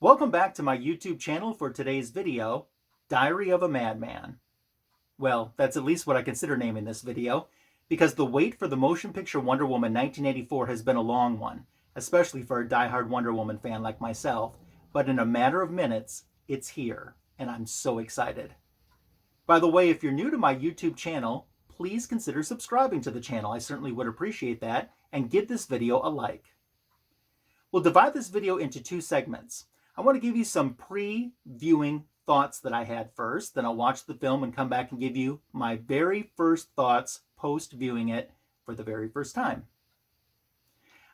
Welcome back to my YouTube channel for today's video, Diary of a Madman. Well, that's at least what I consider naming this video, because the wait for the motion picture Wonder Woman 1984 has been a long one, especially for a diehard Wonder Woman fan like myself, but in a matter of minutes, it's here, and I'm so excited. By the way, if you're new to my YouTube channel, please consider subscribing to the channel. I certainly would appreciate that, and give this video a like. We'll divide this video into two segments. I want to give you some pre-viewing thoughts that I had first, then I'll watch the film and come back and give you my very first thoughts post-viewing it for the very first time.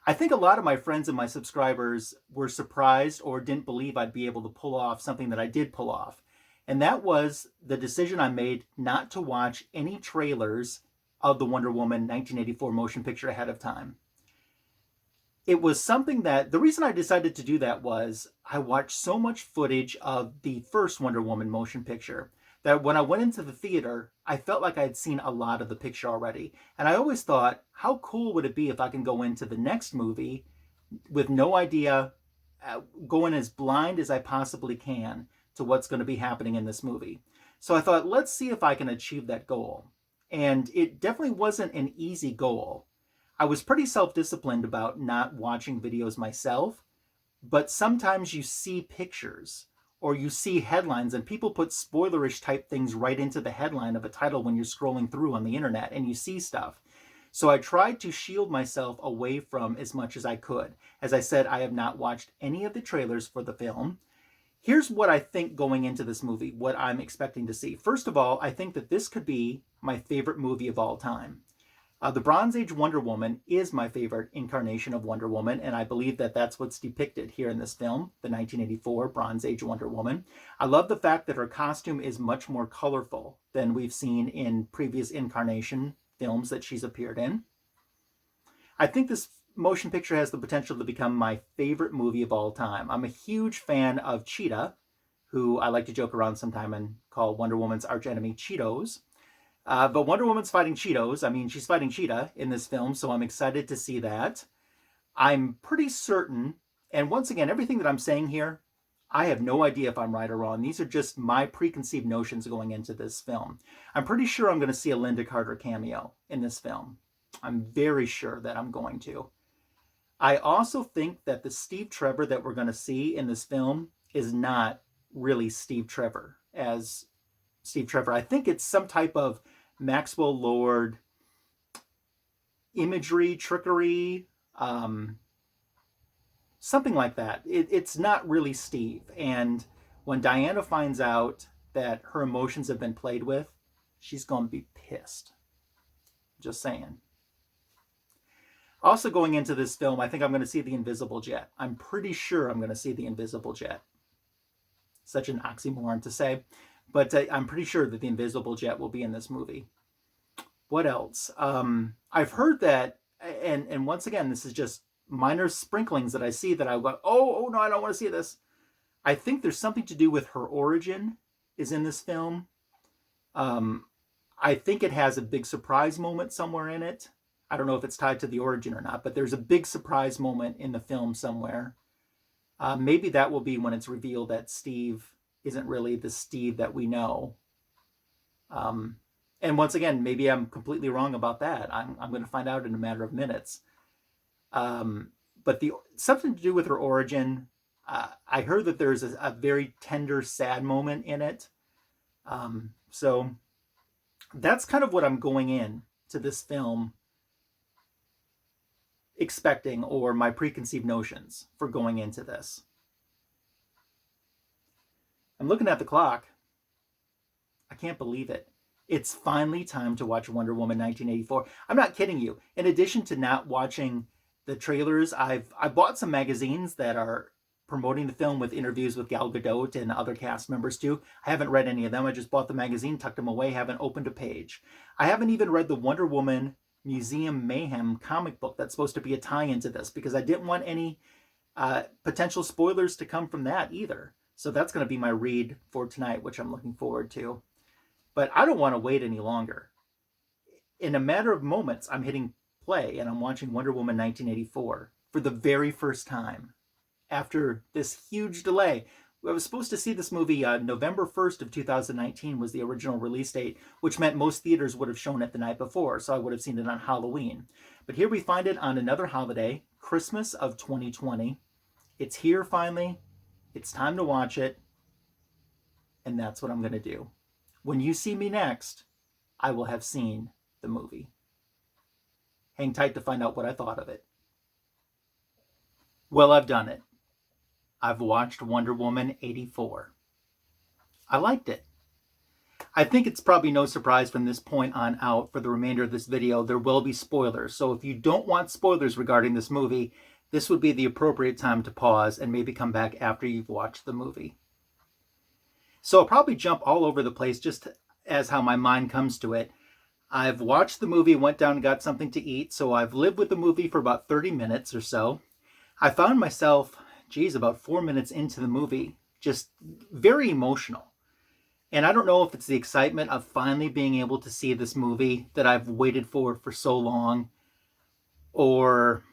I think a lot of my friends and my subscribers were surprised or didn't believe I'd be able to pull off something that I did pull off. And that was the decision I made not to watch any trailers of the Wonder Woman 1984 motion picture ahead of time. It was something that, the reason I decided to do that was I watched so much footage of the first Wonder Woman motion picture that when I went into the theater, I felt like I had seen a lot of the picture already. And I always thought, how cool would it be if I can go into the next movie with no idea, going as blind as I possibly can to what's going to be happening in this movie. So I thought, let's see if I can achieve that goal. And it definitely wasn't an easy goal. I was pretty self-disciplined about not watching videos myself, but sometimes you see pictures or you see headlines and people put spoilerish type things right into the headline of a title when you're scrolling through on the internet and you see stuff. So I tried to shield myself away from as much as I could. As I said, I have not watched any of the trailers for the film. Here's what I think going into this movie, what I'm expecting to see. First of all, I think that this could be my favorite movie of all time. The Bronze Age Wonder Woman is my favorite incarnation of Wonder Woman, and I believe that that's what's depicted here in this film, the 1984 Bronze Age Wonder Woman. I love the fact that her costume is much more colorful than we've seen in previous incarnation films that she's appeared in. I think this motion picture has the potential to become my favorite movie of all time. I'm a huge fan of Cheetah, who I like to joke around sometime and call Wonder Woman's archenemy Cheetos. But Wonder Woman's fighting Cheetos. I mean, she's fighting Cheetah in this film, so I'm excited to see that. I'm pretty certain, and once again, everything that I'm saying here, I have no idea if I'm right or wrong. These are just my preconceived notions going into this film. I'm pretty sure I'm going to see a Linda Carter cameo in this film. I'm very sure that I'm going to. I also think that the Steve Trevor that we're going to see in this film is not really Steve Trevor as Steve Trevor. I think it's some type of Maxwell Lord imagery, trickery, something like that. It's not really Steve. And when Diana finds out that her emotions have been played with, she's going to be pissed. Just saying. Also going into this film, I think I'm going to see the Invisible Jet. I'm pretty sure I'm going to see the Invisible Jet. Such an oxymoron to say. But I'm pretty sure that the Invisible Jet will be in this movie. What else? I've heard that, and once again, this is just minor sprinklings that I see that I go, oh no, I don't want to see this. I think there's something to do with her origin is in this film. I think it has a big surprise moment somewhere in it. I don't know if it's tied to the origin or not, but there's a big surprise moment in the film somewhere. Maybe that will be when it's revealed that Steve isn't really the Steve that we know. And once again, maybe I'm completely wrong about that. I'm going to find out in a matter of minutes. But something to do with her origin, I heard that there's a very tender, sad moment in it. So that's kind of what I'm going in to this film expecting, or my preconceived notions for going into this. I'm looking at the clock. I can't believe it. It's finally time to watch Wonder Woman 1984. I'm not kidding you. In addition to not watching the trailers, I bought some magazines that are promoting the film with interviews with Gal Gadot and other cast members too. I haven't read any of them. I just bought the magazine, tucked them away, haven't opened a page. I haven't even read the Wonder Woman Museum Mayhem comic book that's supposed to be a tie-in to this, because I didn't want any potential spoilers to come from that either. So that's going to be my read for tonight, which I'm looking forward to. But I don't want to wait any longer. In a matter of moments, I'm hitting play and I'm watching Wonder Woman 1984 for the very first time. after this huge delay. I was supposed to see this movie November 1st of 2019 was the original release date, which meant most theaters would have shown it the night before, so I would have seen it on Halloween. But here we find it on another holiday, Christmas of 2020. It's here finally. It's time to watch it. And that's what I'm going to do. When you see me next, I will have seen the movie. Hang tight to find out what I thought of it. Well, I've done it. I've watched Wonder Woman 84. I liked it. I think it's probably no surprise from this point on out for the remainder of this video, there will be spoilers. So if you don't want spoilers regarding this movie, this would be the appropriate time to pause and maybe come back after you've watched the movie. So I'll probably jump all over the place just as how my mind comes to it. I've watched the movie, went down and got something to eat, so I've lived with the movie for about 30 minutes or so. I found myself, about 4 minutes into the movie, just very emotional. And I don't know if it's the excitement of finally being able to see this movie that I've waited for so long, or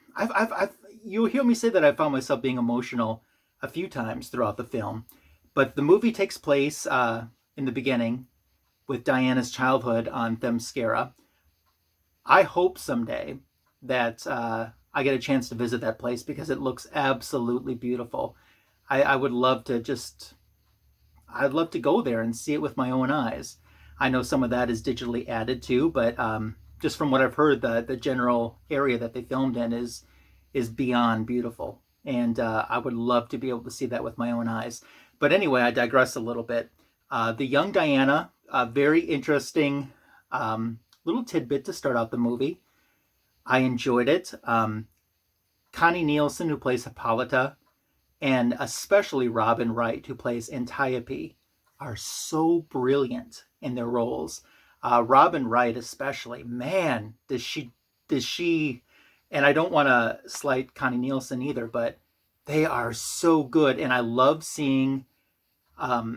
you'll hear me say that I found myself being emotional a few times throughout the film. But the movie takes place in the beginning with Diana's childhood on Themyscira. I hope someday that I get a chance to visit that place because it looks absolutely beautiful. I would love to I'd love to go there and see it with my own eyes. I know some of that is digitally added too, but just from what I've heard, the general area that they filmed in is beyond beautiful. And I would love to be able to see that with my own eyes. But anyway, I digress a little bit. The young Diana, a very interesting little tidbit to start out the movie. I enjoyed it. Connie Nielsen, who plays Hippolyta, and especially Robin Wright, who plays Antiope, are so brilliant in their roles. Robin Wright especially, man, does she, and I don't want to slight Connie Nielsen either, but they are so good. And I love seeing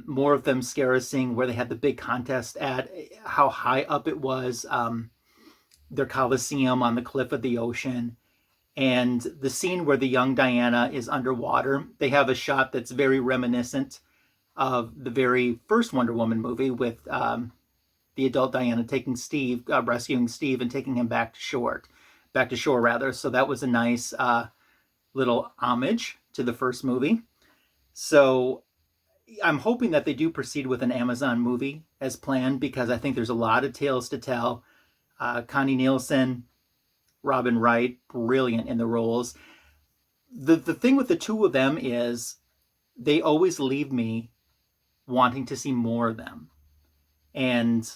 more of them seeing where they had the big contest at, how high up it was, their Coliseum on the cliff of the ocean. And the scene where the young Diana is underwater, they have a shot that's very reminiscent of the very first Wonder Woman movie with the adult Diana taking Steve, rescuing Steve and taking him back to shore rather. So that was a nice little homage to the first movie. So I'm hoping that they do proceed with an Amazon movie as planned, because I think there's a lot of tales to tell. Connie Nielsen, Robin Wright, brilliant in the roles. The thing with the two of them is they always leave me wanting to see more of them. And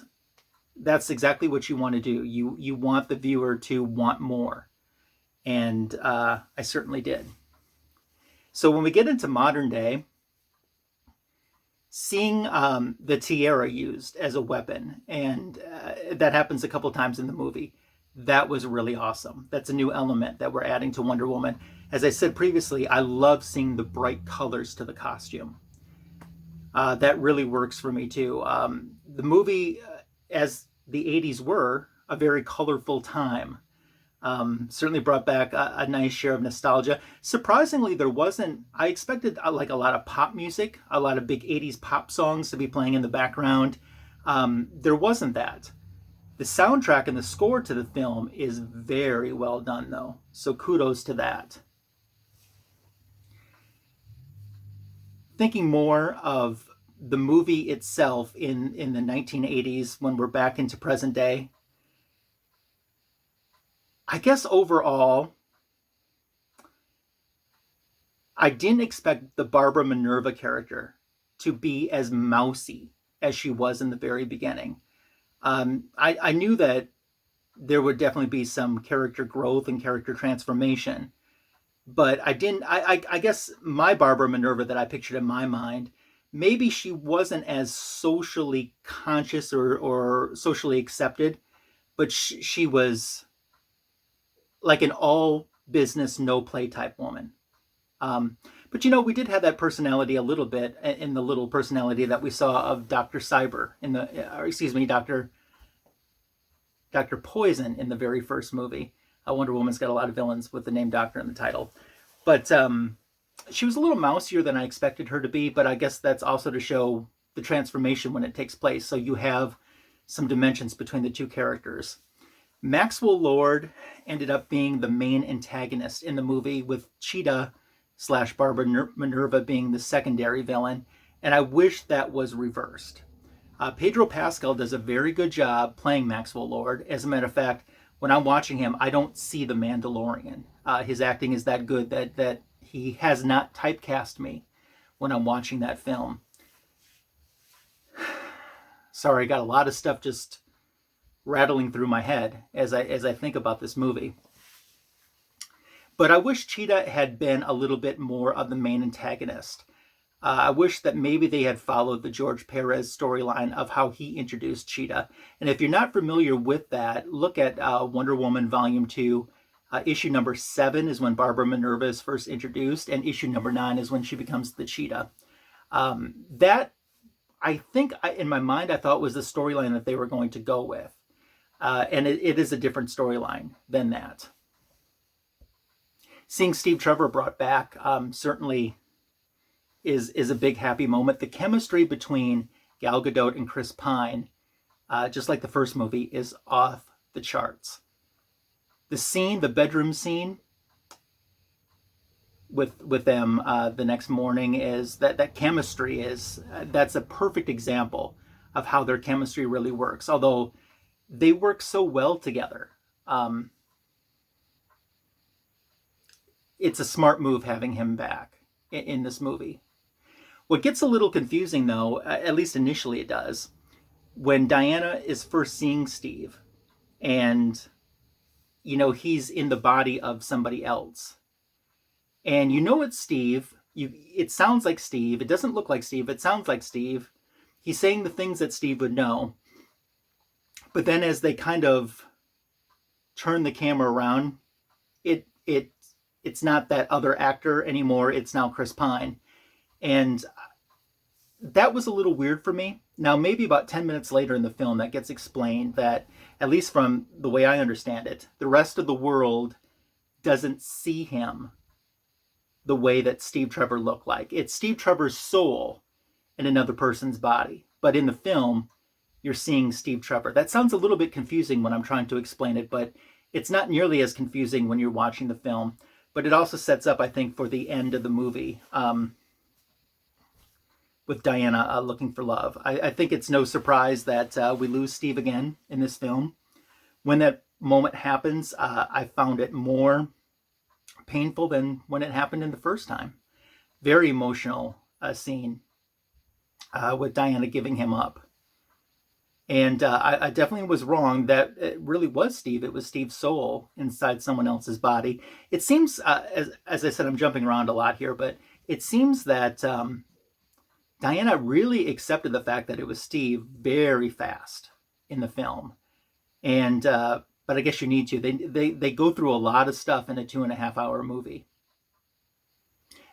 that's exactly what you want to do. You want the viewer to want more. And I certainly did. So when we get into modern day, seeing the tiara used as a weapon, and that happens a couple times in the movie, that was really awesome. That's a new element that we're adding to Wonder Woman. As I said previously, I love seeing the bright colors to the costume. That really works for me too. The movie, as the 80s were, a very colorful time. Certainly brought back a nice share of nostalgia. Surprisingly, there wasn't, I expected like a lot of pop music, a lot of big 80s pop songs to be playing in the background. There wasn't that. The soundtrack and the score to the film is very well done though. So kudos to that. Thinking more of the movie itself in the 1980s when we're back into present day, I guess overall, I didn't expect the Barbara Minerva character to be as mousy as she was in the very beginning. I knew that there would definitely be some character growth and character transformation, but I guess my Barbara Minerva that I pictured in my mind, maybe she wasn't as socially conscious or socially accepted, but she was like an all business, no play type woman. But we did have that personality a little bit in the little personality that we saw of Dr. Cyber Dr. Poison in the very first movie. Wonder Woman's got a lot of villains with the name Doctor in the title. But she was a little mousier than I expected her to be, but I guess that's also to show the transformation when it takes place. So you have some dimensions between the two characters. Maxwell Lord ended up being the main antagonist in the movie, with Cheetah / Barbara Minerva being the secondary villain, and I wish that was reversed. Pedro Pascal does a very good job playing Maxwell Lord. As a matter of fact, when I'm watching him, I don't see the Mandalorian. His acting is that good that he has not typecast me when I'm watching that film. Sorry, I got a lot of stuff just rattling through my head as I think about this movie. But I wish Cheetah had been a little bit more of the main antagonist. I wish that maybe they had followed the George Perez storyline of how he introduced Cheetah. And if you're not familiar with that, look at Wonder Woman Volume 2. Issue number 7 is when Barbara Minerva is first introduced, and issue number 9 is when she becomes the Cheetah. That, I think, in my mind, I thought was the storyline that they were going to go with. And it is a different storyline than that. Seeing Steve Trevor brought back certainly is a big happy moment. The chemistry between Gal Gadot and Chris Pine, just like the first movie, is off the charts. The scene, the bedroom scene with them the next morning, is that chemistry is, that's a perfect example of how their chemistry really works. Although they work so well together. It's a smart move having him back in this movie. What gets a little confusing, though, at least initially it does, when Diana is first seeing Steve and, you know, he's in the body of somebody else. And you know it's Steve. It sounds like Steve. It doesn't look like Steve. It sounds like Steve. He's saying the things that Steve would know. But then as they kind of turn the camera around, it's not that other actor anymore. It's now Chris Pine. And that was a little weird for me. Now, maybe about 10 minutes later in the film, that gets explained that, at least from the way I understand it, the rest of the world doesn't see him the way that Steve Trevor looked like. It's Steve Trevor's soul in another person's body. But in the film, you're seeing Steve Trevor. That sounds a little bit confusing when I'm trying to explain it, but it's not nearly as confusing when you're watching the film. But it also sets up, I think, for the end of the movie, with Diana looking for love. I think it's no surprise that we lose Steve again in this film. When that moment happens, I found it more painful than when it happened in the first time. Very emotional scene with Diana giving him up. And I definitely was wrong that it really was Steve. It was Steve's soul inside someone else's body. It seems, as I said, I'm jumping around a lot here, but it seems that Diana really accepted the fact that it was Steve very fast in the film. And but I guess you need to. They go through a lot of stuff in a 2.5-hour movie.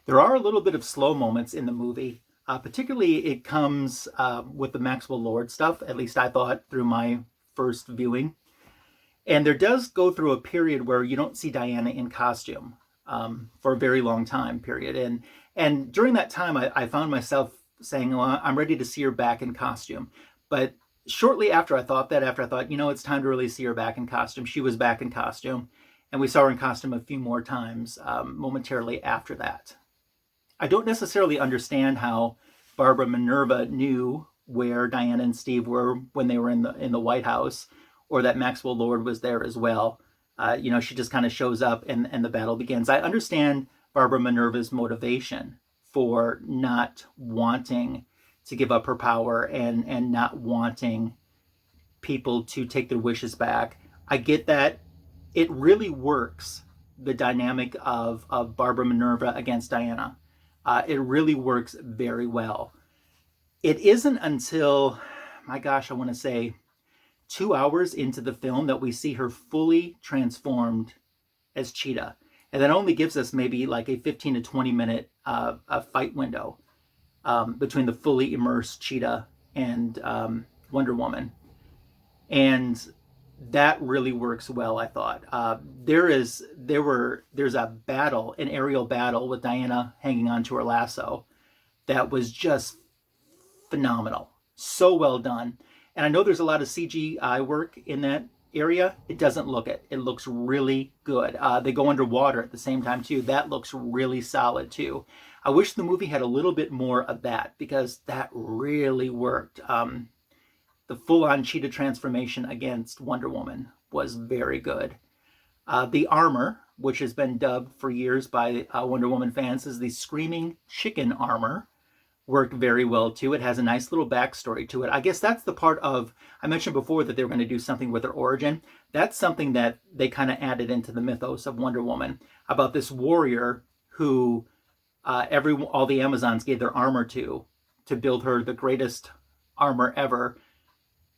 There are a little bit of slow moments in the movie. Particularly, it comes with the Maxwell Lord stuff, at least I thought through my first viewing. And there does go through a period where you don't see Diana in costume for a very long time period. And during that time, I found myself saying, well, I'm ready to see her back in costume. But shortly after I thought, you know, it's time to really see her back in costume. She was back in costume. And we saw her in costume a few more times momentarily after that. I don't necessarily understand how Barbara Minerva knew where Diana and Steve were when they were in the White House, or that Maxwell Lord was there as well. You know, she just kind of shows up and the battle begins. I understand Barbara Minerva's motivation for not wanting to give up her power and not wanting people to take their wishes back. I get that. It really works, the dynamic of Barbara Minerva against Diana. It really works very well. It isn't until, my gosh, I want to say 2 hours into the film that we see her fully transformed as Cheetah. And that only gives us maybe like a 15 to 20 minute fight window between the fully immersed Cheetah and Wonder Woman. And That really works well, I thought. There's a battle, an aerial battle with Diana hanging onto her lasso that was just phenomenal. So well done. And I know there's a lot of CGI work in that area. It doesn't look it. It looks really good. They go underwater at the same time too. That looks really solid too. I wish the movie had a little bit more of that because that really worked. The full-on Cheetah transformation against Wonder Woman was very good. The armor, which has been dubbed for years by Wonder Woman fans as the Screaming Chicken armor, worked very well too. It has a nice little backstory to it. I guess that's the part of, I mentioned before that they were going to do something with her origin. That's something that they kind of added into the mythos of Wonder Woman about this warrior who all the Amazons gave their armor to build her the greatest armor ever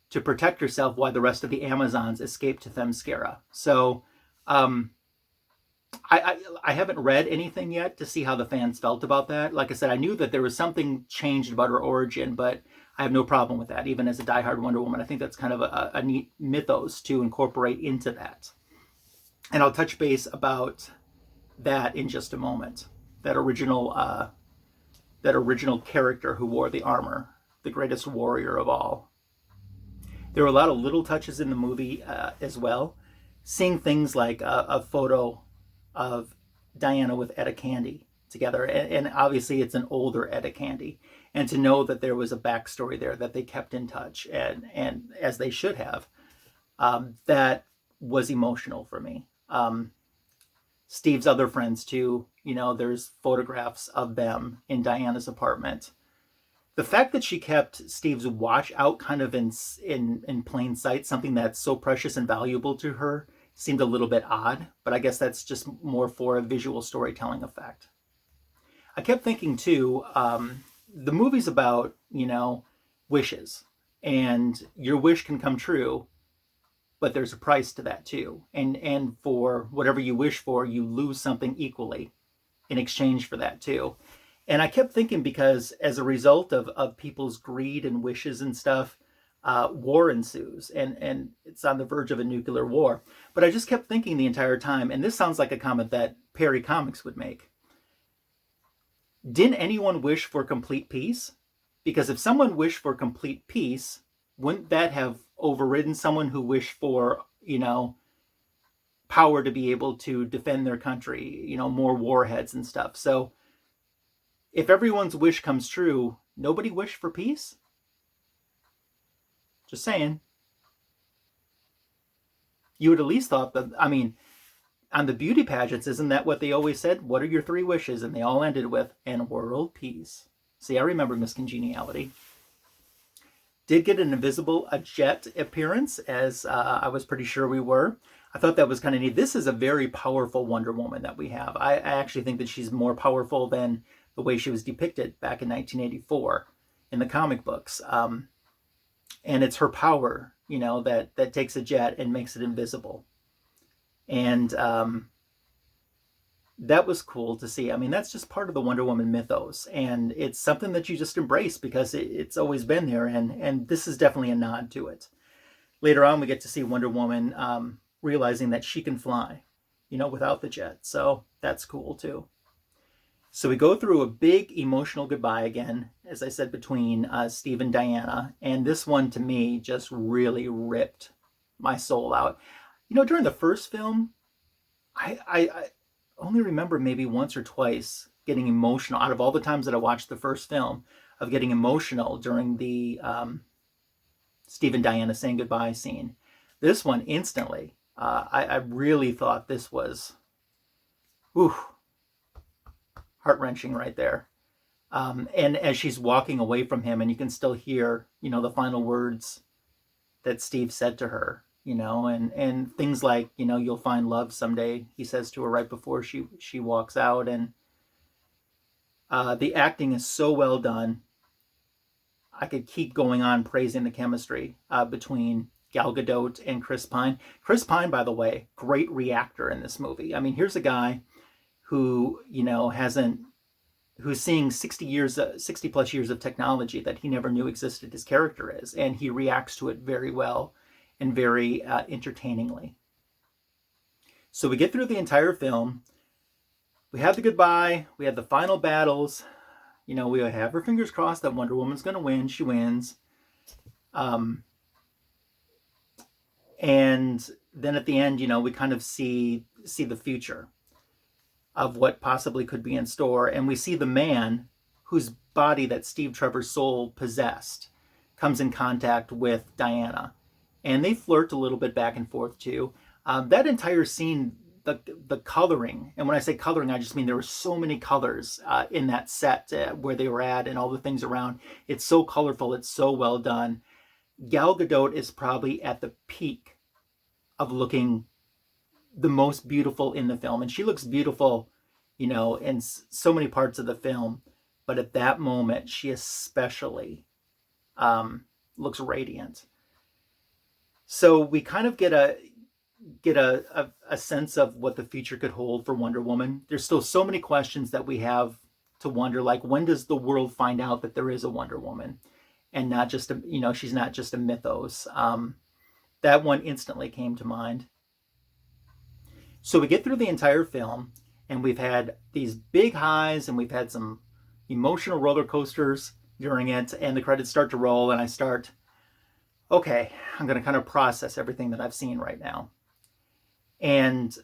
to protect herself while the rest of the Amazons escaped to Themyscira. So I haven't read anything yet to see how the fans felt about that. Like I said, I knew that there was something changed about her origin, but I have no problem with that. Even as a diehard Wonder Woman, I think that's kind of a neat mythos to incorporate into that. And I'll touch base about that in just a moment. That original character who wore the armor, the greatest warrior of all. There were a lot of little touches in the movie as well. Seeing things like a photo of Diana with Etta Candy together. And obviously it's an older Etta Candy. And to know that there was a backstory there that they kept in touch and as they should have, that was emotional for me. Steve's other friends too, there's photographs of them in Diana's apartment. The fact that she kept Steve's watch out kind of in plain sight, something that's so precious and valuable to her, seemed a little bit odd, but I guess that's just more for a visual storytelling effect. I kept thinking too, the movie's about, wishes, and your wish can come true, but there's a price to that too. And for whatever you wish for, you lose something equally in exchange for that too. And I kept thinking because as a result of people's greed and wishes and stuff, war ensues and it's on the verge of a nuclear war. But I just kept thinking the entire time, and this sounds like a comment that Perry Comics would make. Didn't anyone wish for complete peace? Because if someone wished for complete peace, wouldn't that have overridden someone who wished for, power to be able to defend their country, more warheads and stuff? So if everyone's wish comes true, nobody wished for peace? Just saying. You would at least thought that, on the beauty pageants, isn't that what they always said? What are your 3 wishes? And they all ended with, and world peace. See, I remember Miss Congeniality. Did get a jet appearance, as I was pretty sure we were. I thought that was kind of neat. This is a very powerful Wonder Woman that we have. I actually think that she's more powerful than the way she was depicted back in 1984 in the comic books. And it's her power, that takes a jet and makes it invisible. And that was cool to see. That's just part of the Wonder Woman mythos. And it's something that you just embrace because it's always been there. And this is definitely a nod to it. Later on, we get to see Wonder Woman realizing that she can fly, without the jet. So that's cool too. So we go through a big emotional goodbye again, as I said, between Steve and Diana. And this one, to me, just really ripped my soul out. During the first film, I only remember maybe once or twice getting emotional, out of all the times that I watched the first film, of getting emotional during the Steve and Diana saying goodbye scene. This one, instantly, I really thought this was, heart-wrenching right there. And as she's walking away from him, and you can still hear, the final words that Steve said to her, and things like, you'll find love someday, he says to her right before she walks out. And the acting is so well done. I could keep going on praising the chemistry between Gal Gadot and Chris Pine. Chris Pine, by the way, great reactor in this movie. Here's a guy who, who's seeing 60 plus years of technology that he never knew existed. His character is, and he reacts to it very well. and very entertainingly. So we get through the entire film. We have the goodbye. We have the final battles. You know, we have our fingers crossed that Wonder Woman's going to win. She wins. And then at the end, you know, we kind of see the future of what possibly could be in store. And we see the man whose body that Steve Trevor's soul possessed comes in contact with Diana. And they flirt a little bit back and forth too. That entire scene, the coloring, and when I say coloring, I just mean there were so many colors in that set where they were at and all the things around. It's so colorful. It's so well done. Gal Gadot is probably at the peak of looking the most beautiful in the film. And she looks beautiful, you know, in so many parts of the film. But at that moment, she especially looks radiant. So we kind of get a sense of what the future could hold for Wonder Woman. There's still so many questions that we have to wonder, like, when does the world find out that there is a Wonder Woman and not just a, you know, she's not just a mythos. That one instantly came to mind. So we get through the entire film and we've had these big highs and we've had some emotional roller coasters during it, and the credits start to roll and I start, okay, I'm going to kind of process everything that I've seen right now. And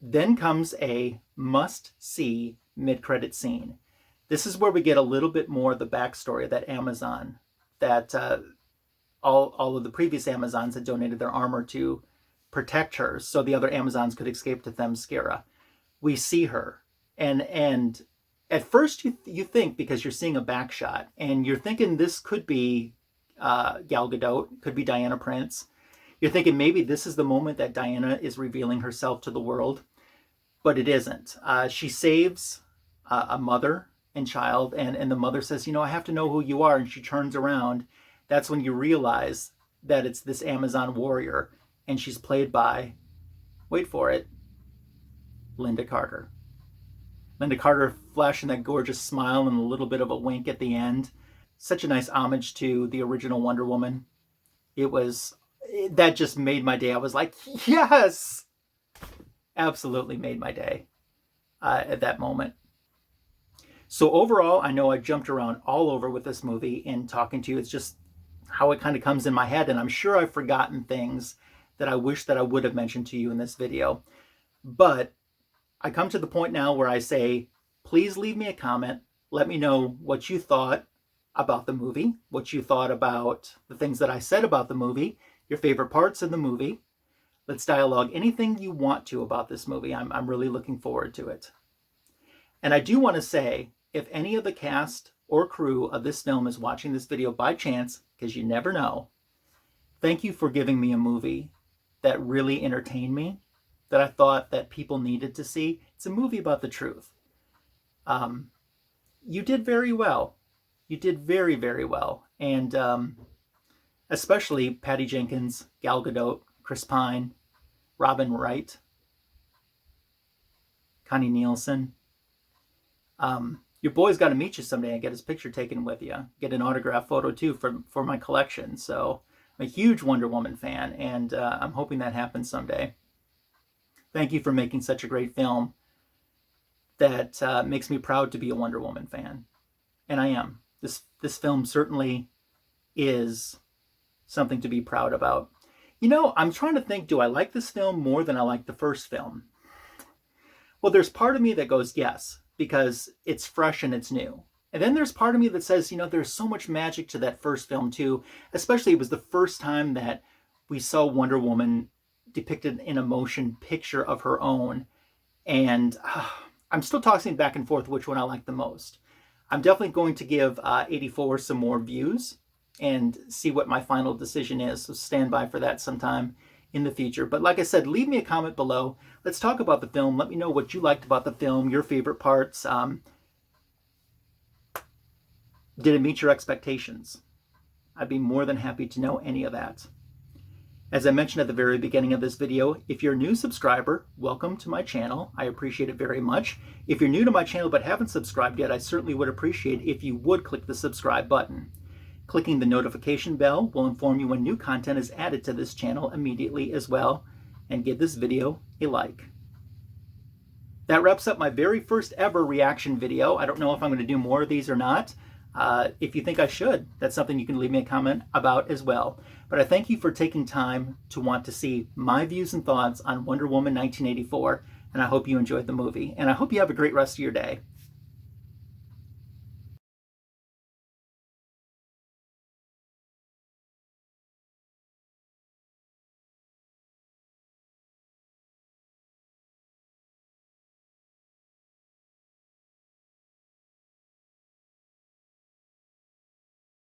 then comes a must-see mid-credit scene. This is where we get a little bit more of the backstory of that Amazon that all of the previous Amazons had donated their armor to protect her so the other Amazons could escape to Themyscira. We see her, and at first you think, because you're seeing a back shot, and you're thinking this could be Gal Gadot, could be Diana Prince. You're thinking maybe this is the moment that Diana is revealing herself to the world, but it isn't. She saves a mother and child, and the mother says, you know, I have to know who you are, and she turns around. That's when you realize that it's this Amazon warrior, and she's played by, wait for it, Linda Carter. Linda Carter flashing that gorgeous smile and a little bit of a wink at the end. Such a nice homage to the original Wonder Woman. That just made my day. I was like, yes! Absolutely made my day at that moment. So overall, I know I jumped around all over with this movie in talking to you. It's just how it kind of comes in my head, and I'm sure I've forgotten things that I wish that I would have mentioned to you in this video. But I come to the point now where I say, please leave me a comment. Let me know what you thought about the movie, what you thought about the things that I said about the movie, your favorite parts of the movie. Let's dialogue anything you want to about this movie. I'm really looking forward to it. And I do want to say, if any of the cast or crew of this film is watching this video by chance, because you never know, thank you for giving me a movie that really entertained me, that I thought that people needed to see. It's a movie about the truth. You did very well. You did very, very well. And especially Patty Jenkins, Gal Gadot, Chris Pine, Robin Wright, Connie Nielsen. Your boy's got to meet you someday and get his picture taken with you. Get an autograph photo too for my collection. So I'm a huge Wonder Woman fan, and I'm hoping that happens someday. Thank you for making such a great film that makes me proud to be a Wonder Woman fan. And I am. This film certainly is something to be proud about. You know, I'm trying to think, do I like this film more than I like the first film? Well, there's part of me that goes, yes, because it's fresh and it's new. And then there's part of me that says, you know, there's so much magic to that first film too. Especially it was the first time that we saw Wonder Woman depicted in a motion picture of her own. And I'm still tossing back and forth which one I like the most. I'm definitely going to give 84 some more views and see what my final decision is. So stand by for that sometime in the future. But like I said, leave me a comment below. Let's talk about the film. Let me know what you liked about the film, your favorite parts. Did it meet your expectations? I'd be more than happy to know any of that. As I mentioned at the very beginning of this video, if you're a new subscriber, welcome to my channel. I appreciate it very much. If you're new to my channel but haven't subscribed yet, I certainly would appreciate if you would click the subscribe button. Clicking the notification bell will inform you when new content is added to this channel immediately as well, and give this video a like. That wraps up my very first ever reaction video. I don't know if I'm going to do more of these or not. If you think I should, that's something you can leave me a comment about as well. But I thank you for taking time to want to see my views and thoughts on Wonder Woman 1984, and I hope you enjoyed the movie. And I hope you have a great rest of your day.